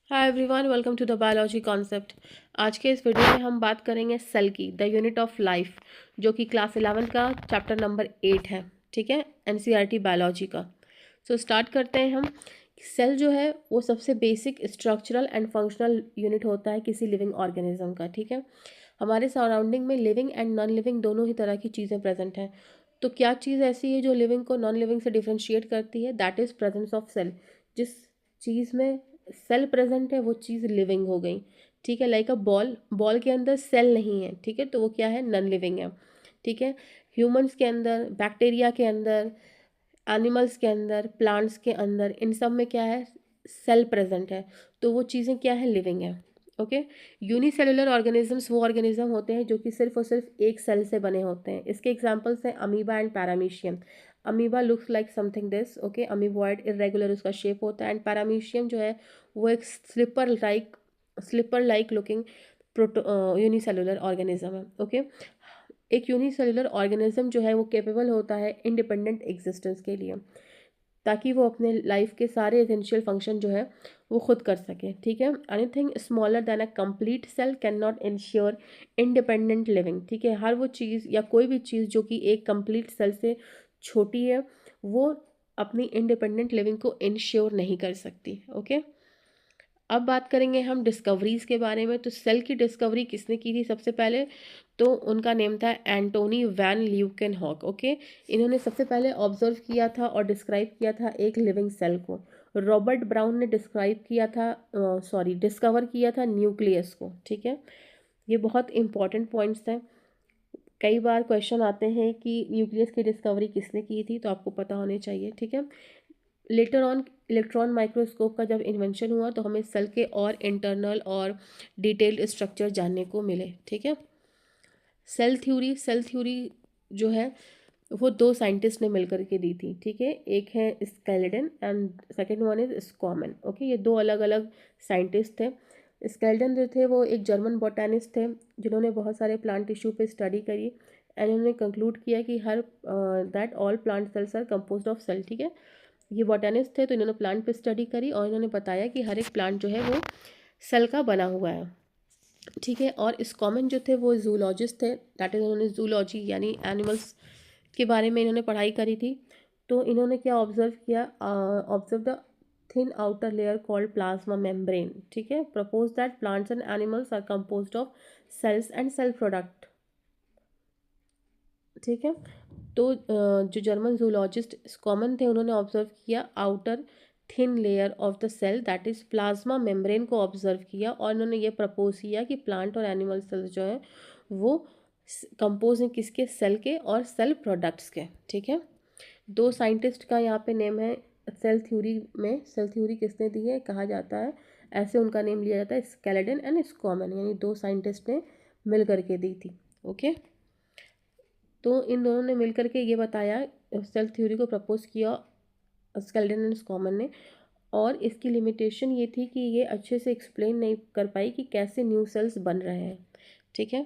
Hi everyone, welcome to the biology concept. आज के इस वीडियो में हम बात करेंगे सेल की, द यूनिट ऑफ लाइफ, जो कि क्लास 11 का चैप्टर नंबर 8 है। ठीक है, एनसीईआरटी बायोलॉजी का। सो स्टार्ट करते हैं हम। सेल जो है वो सबसे basic structural and functional unit होता है किसी लिविंग ऑर्गेनिज्म का। ठीक है, हमारे सराउंडिंग में लिविंग एंड नॉन लिविंग दोनों ही तरह की चीज़ें प्रेजेंट हैं। तो क्या चीज़ ऐसी है जो लिविंग को नॉन लिविंग से डिफ्रेंशिएट करती है? That is presence of cell. जिस चीज़ में सेल प्रेजेंट है वो चीज़ लिविंग हो गई। ठीक है, लाइक अ बॉल, बॉल के अंदर सेल नहीं है। ठीक है, तो वो क्या है? नॉन लिविंग है। ठीक है, ह्यूमंस के अंदर, बैक्टीरिया के अंदर, एनिमल्स के अंदर, प्लांट्स के अंदर, इन सब में क्या है? सेल प्रेजेंट है। तो वो चीज़ें क्या है? लिविंग है। ओके। यूनिसेलुलर ऑर्गेनिजम्स वो ऑर्गेनिज्म होते हैं जो कि सिर्फ और सिर्फ एक सेल से बने होते हैं। इसके एग्जांपल्स हैं amoeba and paramecium. Amoeba looks like something this. Okay, amoeboid, irregular उसका शेप होता है। एंड पैरामीशियम जो है वो एक slipper like looking proto unicellular organism है। ओके, एक यूनिसेलुलर ऑर्गेनिज्म जो है वो कैपेबल होता है इंडिपेंडेंट एग्जिस्टेंस के लिए, ताकि वो अपने लाइफ के सारे एसेंशियल फंक्शन जो है वो खुद कर सके। ठीक है, anything smaller than a complete cell can not ensure independent living. ठीक है, हर वो चीज़ या कोई भी चीज़ जो कि एक कंप्लीट सेल से छोटी है वो अपनी इंडिपेंडेंट लिविंग को इंश्योर नहीं कर सकती। ओके, अब बात करेंगे हम डिस्कवरीज़ के बारे में। तो सेल की डिस्कवरी किसने की थी सबसे पहले? तो उनका नेम था एंटोनी वैन ल्यूकेनहॉक। ओके, इन्होंने सबसे पहले ऑब्जर्व किया था और डिस्क्राइब किया था एक लिविंग सेल को। रॉबर्ट ब्राउन ने डिस्क्राइब किया था, डिस्कवर किया था न्यूक्लियस को। ठीक है, ये बहुत इंपॉर्टेंट पॉइंट्स हैं। कई बार क्वेश्चन आते हैं कि न्यूक्लियस की डिस्कवरी किसने की थी, तो आपको पता होने चाहिए। ठीक है, लेटर ऑन इलेक्ट्रॉन माइक्रोस्कोप का जब इन्वेंशन हुआ तो हमें सेल के और इंटरनल और डिटेल्ड स्ट्रक्चर जानने को मिले। ठीक है, सेल थ्योरी जो है वो दो साइंटिस्ट ने मिलकर के दी थी। ठीक है, एक है Schleiden and second one is Schwann. Okay, ये दो अलग अलग साइंटिस्ट थे। स्केलेडन जो थे वो एक जर्मन बोटानिस्ट थे जिन्होंने बहुत सारे प्लांट टिश्यू पे स्टडी करी एंड उन्होंने कंक्लूड किया कि हर that all plant cells are composed of cell. ठीक है, ये बोटानिस्ट थे तो इन्होंने प्लांट पे स्टडी करी और इन्होंने बताया कि हर एक प्लांट जो है वो सेल का बना हुआ है। ठीक है, और इस कॉमन जो थे वो जूलॉजिस्ट थे, दैट इज उन्होंने जूलॉजी यानी एनिमल्स के बारे में इन्होंने पढ़ाई करी थी। तो इन्होंने क्या ऑब्जर्व किया? Observe the thin outer layer called plasma membrane. ठीक है, propose that plants and animals are composed of cells and cell product. ठीक है, तो जो जर्मन जूलॉजिस्ट कॉमन थे उन्होंने ऑब्जर्व किया outer thin layer of the cell that is plasma membrane को ऑब्जर्व किया और उन्होंने ये प्रपोज किया कि प्लांट और एनिमल सेल्स जो हैं वो कंपोज हैं किसके? सेल के और सेल प्रोडक्ट्स के। ठीक है, दो साइंटिस्ट का यहाँ पे नेम है। सेल थ्योरी में सेल थ्योरी किसने दी है कहा जाता है, ऐसे उनका नेम लिया जाता है, स्केलेडन एंड स्कॉमन, यानी दो साइंटिस्ट ने मिल करके दी थी। ओके, तो इन दोनों ने मिलकर के ये बताया, सेल थ्योरी को प्रपोज किया स्केल्डन एंड स्कॉमन ने। और इसकी लिमिटेशन ये थी कि ये अच्छे से एक्सप्लेन नहीं कर पाई कि कैसे न्यू सेल्स बन रहे हैं। ठीक है,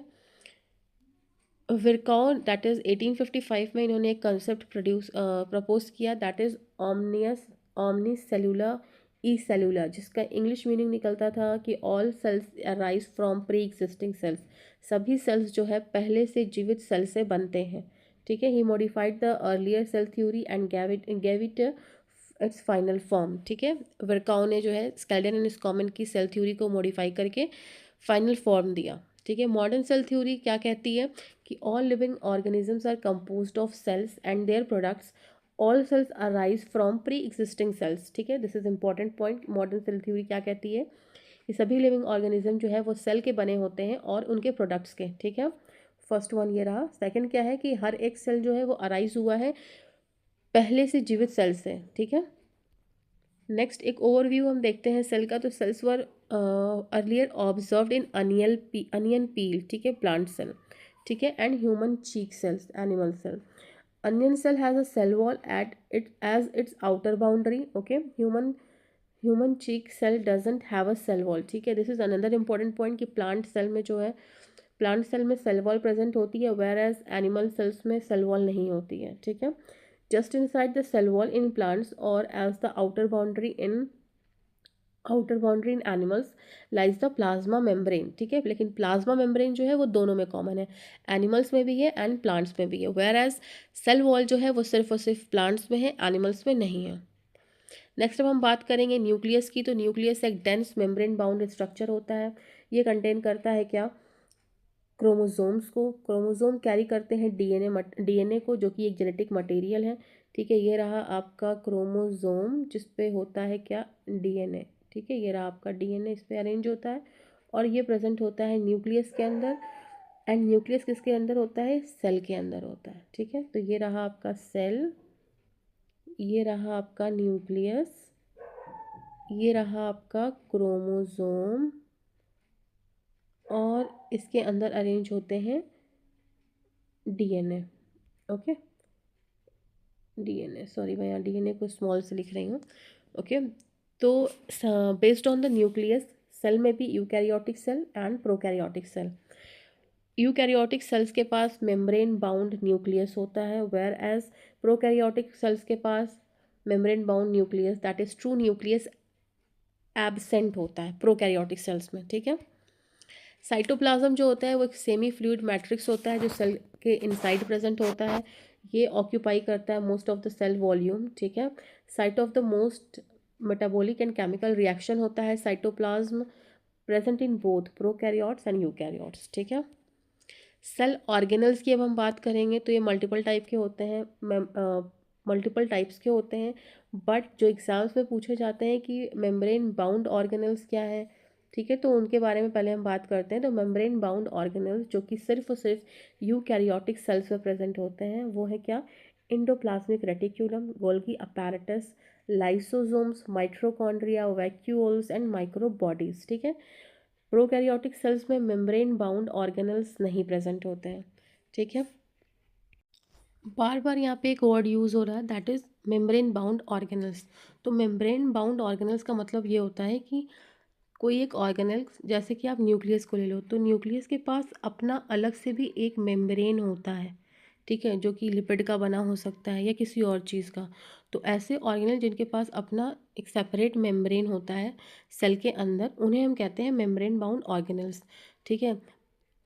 विरकाउ दैट इज़ 1855 में इन्होंने एक कंसेप्ट प्रपोज किया that is omni cellular e cellular, जिसका इंग्लिश मीनिंग निकलता था कि all cells arise from pre existing cells. सभी सेल्स जो है पहले से जीवित सेल से बनते हैं। ठीक है, he modified the earlier cell theory and gave it its final form. ठीक है, वर्काउ ने जो है स्केल्डन एंड स्कॉमन की सेल थ्योरी को मॉडिफाई करके फाइनल फॉर्म दिया। ठीक है, मॉडर्न सेल थ्योरी क्या कहती है कि all living organisms are composed of cells and their products. All cells arise from pre existing cells. ठीक है, this is important point. Modern cell theory क्या कहती है कि सभी लिविंग ऑर्गेनिज्म जो है वो सेल के बने होते हैं और उनके प्रोडक्ट्स के। ठीक है, फर्स्ट वन ये रहा। सेकंड क्या है कि हर एक सेल जो है वो अराइज हुआ है पहले से जीवित सेल से। ठीक है, नेक्स्ट एक ओवरव्यू हम देखते हैं सेल का। तो cells were earlier observed in onion peel. ठीक है, प्लांट सेल। ठीक है, and human cheek cells, animal cell. onion cell has a cell wall at it as its outer boundary. Okay, human cheek cell doesn't have a cell wall. ठीक है, this is another important point कि plant cell में जो है plant cell में cell wall present होती है where as animal cells में सेल वॉल नहीं होती है। ठीक है, just inside the cell wall in plants or as the outer boundary in outer boundary in animals lies the plasma membrane, ठीक है, लेकिन प्लाज्मा मेम्ब्रेन जो है वो दोनों में कॉमन है, एनिमल्स में भी है एंड प्लांट्स में भी है, वेयर एज सेल वॉल जो है वो सिर्फ और सिर्फ प्लांट्स में है, एनिमल्स में नहीं है। नेक्स्ट अब हम बात करेंगे न्यूक्लियस की। तो न्यूक्लियस एक डेंस मेम्ब्रेन बाउंड स्ट्रक्चर होता है। ये कंटेन करता है क्या, क्रोमोसोम्स को। क्रोमोसोम कैरी करते हैं डीएनए को, जो कि एक जेनेटिक मटेरियल है, ठीक है। ये रहा आपका क्रोमोसोम जिस पे होता है क्या, डीएनए, ठीक है। ये रहा आपका डीएनए, इस पे अरेंज होता है और ये प्रेजेंट होता है न्यूक्लियस के अंदर। एंड न्यूक्लियस किसके अंदर होता है, सेल के अंदर होता है, ठीक है। तो ये रहा आपका सेल, ये रहा आपका न्यूक्लियस, ये रहा आपका क्रोमोसोम और इसके अंदर अरेंज होते हैं डीएनए। ओके, डीएनए, सॉरी मैं यहाँ डीएनए को स्मॉल से लिख रही हूँ। ओके, तो based on the nucleus cell में भी eukaryotic cell and prokaryotic cell. Eukaryotic cells के पास मेम्ब्रेन बाउंड न्यूक्लियस होता है, वेयर एज प्रोकैरियोटिक सेल्स के पास membrane bound nucleus, that is true nucleus, absent होता है प्रोकैरियोटिक सेल्स में, ठीक है। साइटोप्लाज्म जो होता है वो एक सेमी फ्लूइड मैट्रिक्स होता है जो सेल के इनसाइड प्रेजेंट होता है। ये ऑक्यूपाई करता है most of the cell volume, ठीक है। Site of the most metabolic and chemical reaction होता है cytoplasm, present in both prokaryotes and eukaryotes, ठीक है। सेल ऑर्गेनल्स की अब हम बात करेंगे तो ये मल्टीपल टाइप के होते हैं, मल्टीपल टाइप्स के होते हैं, बट जो एग्जाम्स में पूछे जाते हैं कि मेम्ब्रेन बाउंड ऑर्गेनल्स क्या है, ठीक है, तो उनके बारे में पहले हम बात करते हैं। तो मेम्ब्रेन बाउंड ऑर्गेनल्स जो कि सिर्फ और सिर्फ यूकैरियोटिक सेल्स में प्रेजेंट होते हैं वो है क्या, endoplasmic reticulum, Golgi apparatus, lysosomes, mitochondria, vacuoles and microbodies, ठीक है। प्रोकैरियोटिक सेल्स में मेम्ब्रेन बाउंड ऑर्गेनल्स नहीं प्रेजेंट होते हैं, ठीक है। बार बार यहाँ पे एक वर्ड यूज़ हो रहा है, that is membrane bound organelles. तो मेम्ब्रेन बाउंड ऑर्गेनल्स का मतलब ये होता है कि कोई एक ऑर्गेनल, जैसे कि आप न्यूक्लियस को ले लो, तो न्यूक्लियस के पास अपना अलग से भी एक मेम्ब्रेन होता है, ठीक है, जो कि लिपिड का बना हो सकता है या किसी और चीज़ का। तो ऐसे ऑर्गेनल जिनके पास अपना एक सेपरेट मेम्ब्रेन होता है सेल के अंदर, उन्हें हम कहते हैं मेम्ब्रेन बाउंड ऑर्गेनल्स, ठीक है।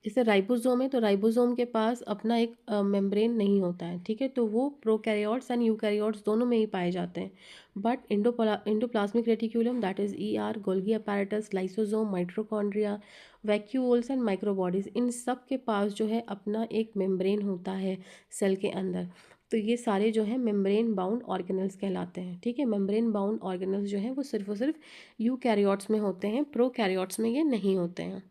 जैसे राइबोसोम है, तो राइबोसोम के पास अपना एक मेम्ब्रेन नहीं होता है, ठीक है, तो वो प्रोकैरियोट्स एंड यूकैरियोट्स दोनों में ही पाए जाते हैं। But endoplasmic reticulum, that is ER, Golgi apparatus, lysosome, mitochondria, vacuoles and microbodies, इन सब के पास जो है अपना एक मेम्ब्रेन होता है सेल के अंदर। तो ये सारे जो है मेम्ब्रेन बाउंड ऑर्गेनल्स कहलाते हैं, ठीक है। मेम्ब्रेन बाउंड ऑर्गेनल्स जो है वो सिर्फ और सिर्फ यूकैरियोट्स में होते हैं, प्रोकैरियोट्स में ये नहीं होते हैं।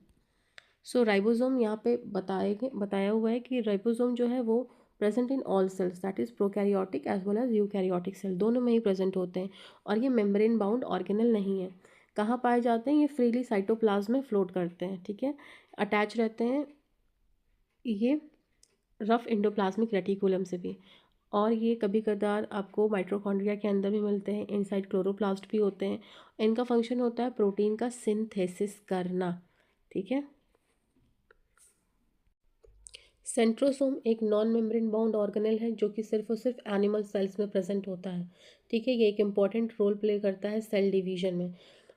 सो राइबोसोम यहाँ पे बताया हुआ है कि राइबोसोम जो है वो present in all cells, that is prokaryotic as well as eukaryotic cell, दोनों में ही प्रेजेंट होते हैं। और ये मेम्ब्रेन बाउंड ऑर्गेनल नहीं है। कहाँ पाए जाते हैं, ये फ्रीली साइटोप्लाज्म में फ्लोट करते हैं, ठीक है, अटैच रहते हैं ये रफ इंडोप्लाज्मिक रेटिकुलम से भी। और ये कभी कदार आपको माइटोकॉन्ड्रिया के अंदर भी मिलते हैं, इनसाइड क्लोरोप्लास्ट भी होते हैं। इनका फंक्शन होता है प्रोटीन का सिंथेसिस करना, ठीक है। सेंट्रोसोम एक नॉन मेम्ब्रेन बाउंड ऑर्गेनल है जो कि सिर्फ और सिर्फ एनिमल सेल्स में प्रेजेंट होता है, ठीक है। ये एक इंपॉर्टेंट रोल प्ले करता है सेल डिवीजन में।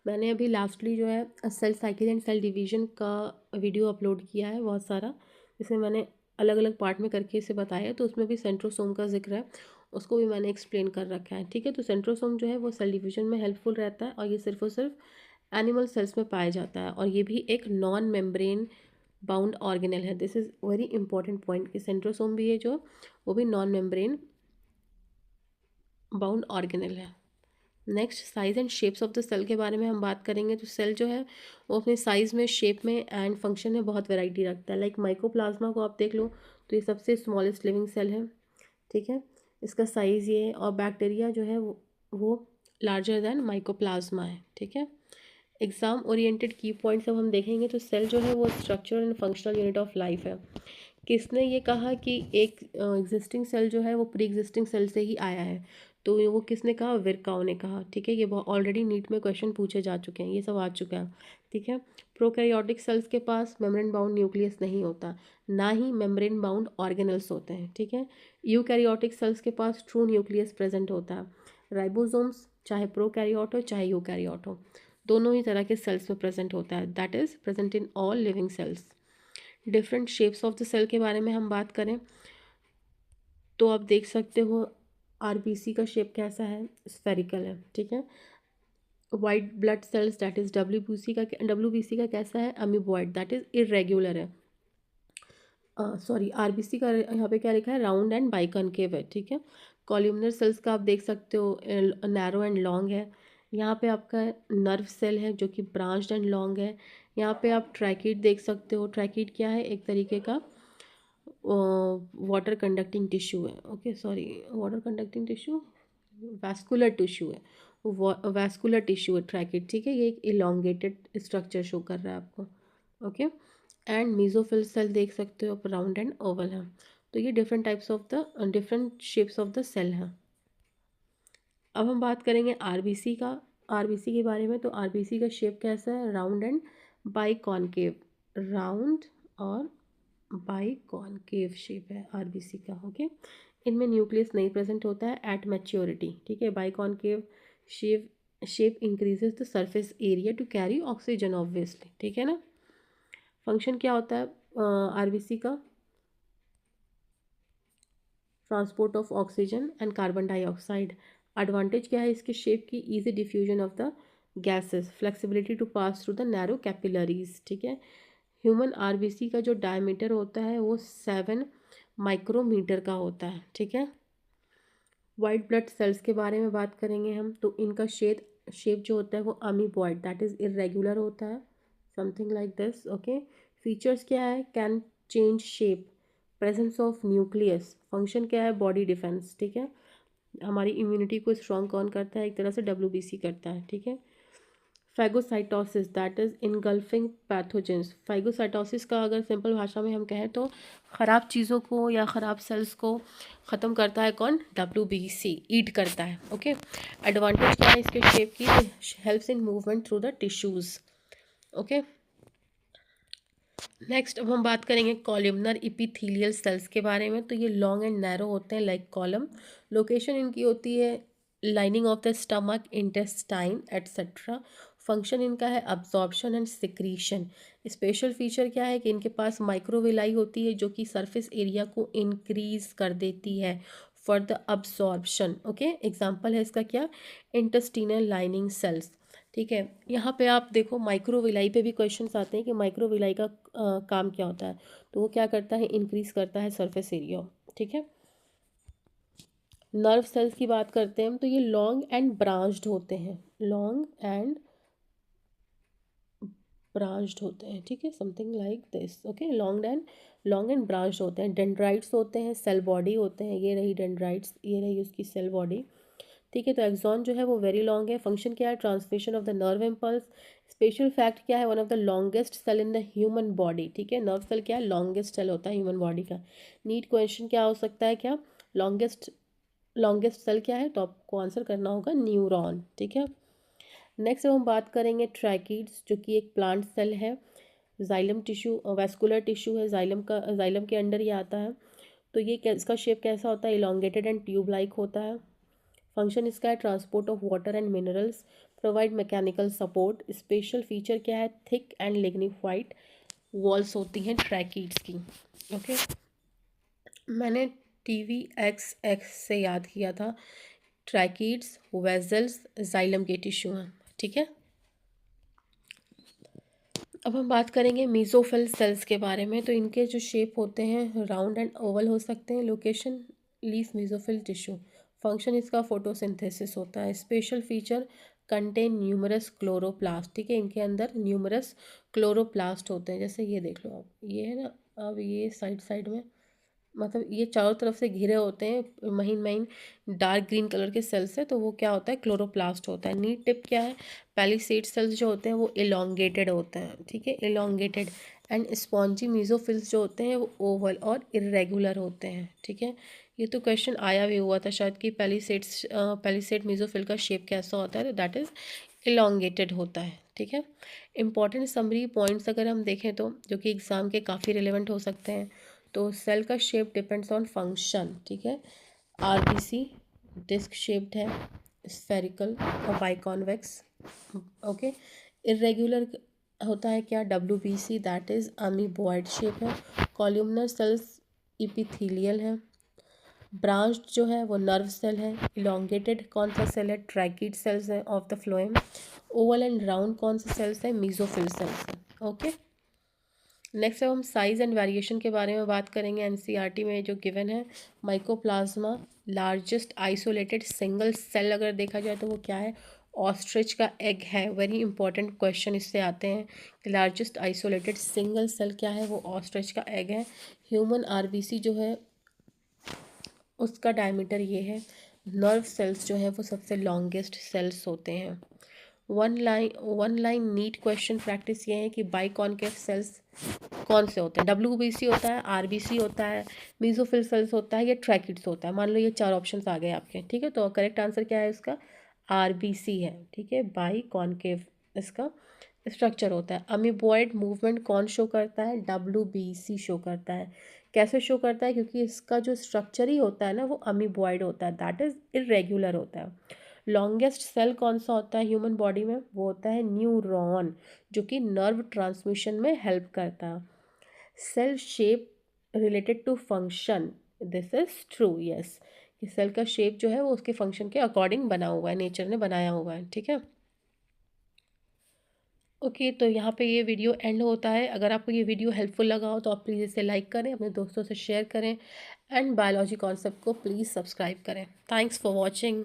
मैंने अभी लास्टली जो है cell cycle and cell division का वीडियो अपलोड किया है बहुत सारा, जिसमें मैंने अलग अलग पार्ट में करके इसे बताया है, तो उसमें भी सेंट्रोसोम का जिक्र है, उसको भी मैंने एक्सप्लेन कर रखा है, ठीक है। तो सेंट्रोसोम जो है वो सेल डिवीजन में हेल्पफुल रहता है और ये सिर्फ और सिर्फ एनिमल सेल्स में पाया जाता है, और ये भी एक नॉन मेम्ब्रेन बाउंड ऑर्गेनल है। This is very important point कि सेंट्रोसोम भी है जो, वो भी नॉन मेम्ब्रेन बाउंड ऑर्गेनल है। Next size and shapes of the cell के बारे में हम बात करेंगे। तो सेल जो है वो अपने साइज़ में, शेप में एंड फंक्शन में बहुत वैरायटी रखता है। लाइक माइकोप्लाज्मा को आप देख लो तो ये सबसे स्मॉलेस्ट लिविंग सेल है, ठीक है, इसका साइज़ ये है। और बैक्टीरिया जो है वो लार्जर दैन माइकोप्लाज्मा है, ठीक है। एग्जाम ओरिएंटेड की पॉइंट्स अब हम देखेंगे तो सेल जो है वो structural and functional unit of life है। किसने ये कहा कि एक एग्जिस्टिंग सेल जो है वो प्री एग्जिस्टिंग सेल से ही आया है, तो वो किसने कहा, विरकाउ ने कहा, ठीक है। ये ऑलरेडी नीट में क्वेश्चन पूछे जा चुके हैं, ये सब आ चुका है, ठीक है। प्रोकैरियोटिक सेल्स के पास मेम्ब्रेन बाउंड न्यूक्लियस नहीं होता, ना ही मेम्ब्रेन बाउंड ऑर्गेनल्स होते हैं, ठीक है। यूकैरियोटिक सेल्स के पास ट्रू न्यूक्लियस प्रेजेंट होता है। राइबोसोम्स चाहे प्रोकैरियोट हो चाहे यूकैरियोट हो, दोनों ही तरह के सेल्स में प्रेजेंट होता है, that is present in all living cells. Different shapes of the cell के बारे में हम बात करें तो आप देख सकते हो आरबीसी का शेप कैसा है, स्फेरिकल है, ठीक है। White blood cells that is WBC का कैसा है, अमीबॉइड, दैट इज इरेगुलर है। सॉरी, आरबीसी का यहाँ पे क्या लिखा है, राउंड एंड बाइकॉनकेव है, ठीक है। कॉलमनर सेल्स का आप देख सकते हो नैरो एंड लॉन्ग है। यहाँ पे आपका नर्व सेल है जो कि ब्रांच्ड एंड लॉन्ग है। यहाँ पे आप ट्रैकिड देख सकते हो। ट्रैकिड क्या है, एक तरीके का वाटर कंडक्टिंग टिश्यू है, okay sorry, water conducting tissue, vascular tissue है, वैस्कुलर टिश्यू है ट्रैकिड, ठीक है। ये एक इलोंगेटेड स्ट्रक्चर शो कर रहा है आपको, ओके। एंड मीजोफिल सेल देख सकते हो आप, राउंड एंड ओवल है। तो ये different types of the different shapes of the cell है। अब हम बात करेंगे आरबीसी का, आरबीसी के बारे में। तो आरबीसी का शेप कैसा है, राउंड एंड बाइकॉनकेव, राउंड और बाइकॉनकेव शेप है आरबीसी का, ओके। इनमें न्यूक्लियस नहीं प्रेजेंट होता है एट मैच्योरिटी, ठीक है। Biconcave shape increases the surface area to carry oxygen obviously, ठीक है ना। फंक्शन क्या होता है आरबीसी का, transport of oxygen and carbon dioxide. Advantage क्या है इसके शेप की, easy diffusion of the gases, flexibility to pass through the narrow capillaries, ठीक है। ह्यूमन आरबीसी का जो डायमीटर होता है वो 7 माइक्रोमीटर का होता है, ठीक है। वाइट ब्लड सेल्स के बारे में बात करेंगे हम, तो इनका शेप जो होता है वो अमीबॉइड, दैट इज़ इरेगुलर होता है, something like this, okay. Features क्या है, can change shape, presence of nucleus, function क्या है, बॉडी डिफेंस, ठीक है। हमारी इम्यूनिटी को स्ट्रॉन्ग कौन करता है, एक तरह से डब्ल्यूबीसी करता है, ठीक है। Phagocytosis that is engulfing pathogens. Phagocytosis का अगर सिंपल भाषा में हम कहें तो ख़राब चीज़ों को या ख़राब सेल्स को ख़त्म करता है कौन, डब्ल्यूबीसी, ईट करता है, ओके। एडवांटेज क्या है इसके शेप की, helps in movement through the tissues, okay. Next अब हम बात करेंगे कॉलमनर इपिथेलियल सेल्स के बारे में। तो ये लॉन्ग एंड नैरो होते हैं लाइक कॉलम। लोकेशन इनकी होती है lining of the stomach, intestine etcetera. Function इनका है absorption and secretion. Special feature क्या है कि इनके पास माइक्रोविलाई होती है जो कि सरफेस एरिया को इंक्रीज कर देती है for the absorption, okay. Example है इसका क्या, इंटेस्टिनल लाइनिंग सेल्स, ठीक है। यहाँ पे आप देखो माइक्रोविलाई पे भी क्वेश्चंस आते हैं कि माइक्रोविलाई का काम क्या होता है। तो वो क्या करता है, इंक्रीज करता है सरफेस एरिया, ठीक है। नर्व सेल्स की बात करते हैं हम, तो ये लॉन्ग एंड ब्रांच्ड होते हैं, लॉन्ग एंड ब्रांच्ड होते हैं, ठीक है, something like this, okay. Long and branched होते हैं। डेंड्राइट्स होते हैं, सेल बॉडी होते हैं, ये रही डेंड्राइट्स, ये रही उसकी सेल बॉडी, ठीक है। तो एक्सॉन जो है वो वेरी लॉन्ग है। फंक्शन क्या है, transmission of the nerve impulse. Special fact क्या है, one of the longest cell in the human body, ठीक है। नर्व सेल क्या है, लॉन्गेस्ट सेल होता है ह्यूमन बॉडी का। नीट क्वेश्चन क्या हो सकता है, क्या लॉन्गेस्ट सेल क्या है, तो आपको आंसर करना होगा न्यूरॉन, ठीक है। नेक्स्ट हम बात करेंगे ट्रैकिड्स, जो कि एक प्लांट सेल है, जाइलम टिश्यू, वैस्कुलर टिश्यू है, जाइलम के अंडर ये आता है। तो ये इसका शेप कैसा होता है, इलोंगेटेड एंड ट्यूब लाइक होता है। फंक्शन इसका है transport of water and minerals, provide mechanical support. Special feature क्या है, थिक एंड लिग्निफाइड वॉल्स होती हैं ट्रैकिड्स की, ओके। मैंने TVXX से याद किया था, ट्रैकिड्स वेजल्स जाइलम के टिश्यू हैं, ठीक है। अब हम बात करेंगे मीजोफिल सेल्स के बारे में। तो इनके जो शेप होते हैं राउंड एंड ओवल हो सकते हैं। Location leaf mesophyll tissue. Function इसका फोटोसिंथेसिस होता है। Special feature contain numerous chloroplast, ठीक है। इनके अंदर न्यूमरस क्लोरोप्लास्ट होते हैं, जैसे ये देख लो आप, ये है ना, अब ये साइड साइड में, मतलब ये चारों तरफ से घिरे होते हैं महीन महीन डार्क ग्रीन कलर के सेल्स से, तो वो क्या होता है, क्लोरोप्लास्ट होता है। नीड टिप क्या है, पैलिसेड सेल्स जो होते हैं वो इलोंगेटेड होते हैं, ठीक है, इलोंगेटेड। एंड स्पॉन्जी मीजोफिल्स जो होते हैं वो ओवल और इरेगुलर होते हैं, ठीक है। ये तो क्वेश्चन आया भी हुआ था शायद कि पैलिसेड मीजोफिल का शेप कैसा होता है, तो दैट इज़ इलोंगेटेड होता है, ठीक है। इंपॉर्टेंट समरी पॉइंट्स अगर हम देखें तो जो कि एग्ज़ाम के काफ़ी रिलेवेंट हो सकते हैं, तो सेल का शेप डिपेंड्स ऑन फंक्शन, ठीक है। आरबीसी डिस्क शेप्ड है, स्फेरिकल और बाइकॉन्वेक्स। ओके। इरेगुलर होता है क्या, WBC, that is amoeboid shape है। कॉलमनर सेल्स इपिथेलियल है। ब्रांच जो है वो नर्व सेल है। इलोंगेटेड कौन सा सेल है, ट्रैकिड सेल्स है of the phloem. Oval and round कौन से सेल्स है, मीजोफिल सेल्स है। ओके। नेक्स्ट अब हम साइज एंड वेरिएशन के बारे में बात करेंगे। एनसीईआरटी में जो गिवन है, mycoplasma largest isolated single cell अगर देखा जाए तो वो क्या है, ऑस्ट्रिच का एग है। वेरी इंपॉर्टेंट क्वेश्चन इससे आते हैं कि लार्जेस्ट आइसोलेटेड सिंगल सेल क्या है, वो ऑस्ट्रिच का एग है। ह्यूमन आरबीसी जो है उसका डायमीटर ये है। नर्व सेल्स जो है वो सबसे लॉन्गेस्ट सेल्स होते हैं। One line NEET question practice ये है कि बाइकॉन्केव सेल्स कौन से होते हैं, WBC होता है, RBC होता है, मीजोफिल सेल्स होता है या ट्रैकिड्स होता है। मान लो ये 4 ऑप्शंस आ गए आपके, ठीक है। तो करेक्ट आंसर क्या है इसका, RBC है, ठीक है। बाइकॉन्केव इसका स्ट्रक्चर होता है। अमीबॉयड मूवमेंट कौन शो करता है, WBC शो करता है। कैसे शो करता है, क्योंकि इसका जो स्ट्रक्चर ही होता है ना वो अमीबॉयड होता है, दैट इज़ इरेगुलर होता है। लॉन्गेस्ट सेल कौन सा होता है ह्यूमन बॉडी में, वो होता है न्यूरॉन, जो कि नर्व ट्रांसमिशन में हेल्प करता है। Cell shape related to function, this is true, yes, कि सेल का शेप जो है वो उसके फंक्शन के अकॉर्डिंग बना हुआ है, नेचर ने बनाया हुआ है, ठीक है। ओके, तो यहाँ पे ये वीडियो एंड होता है। अगर आपको ये वीडियो हेल्पफुल लगा हो तो आप प्लीज़ इसे लाइक करें, अपने दोस्तों से शेयर करें, एंड बायोलॉजी कॉन्सेप्ट को प्लीज़ सब्सक्राइब करें। Thanks for watching.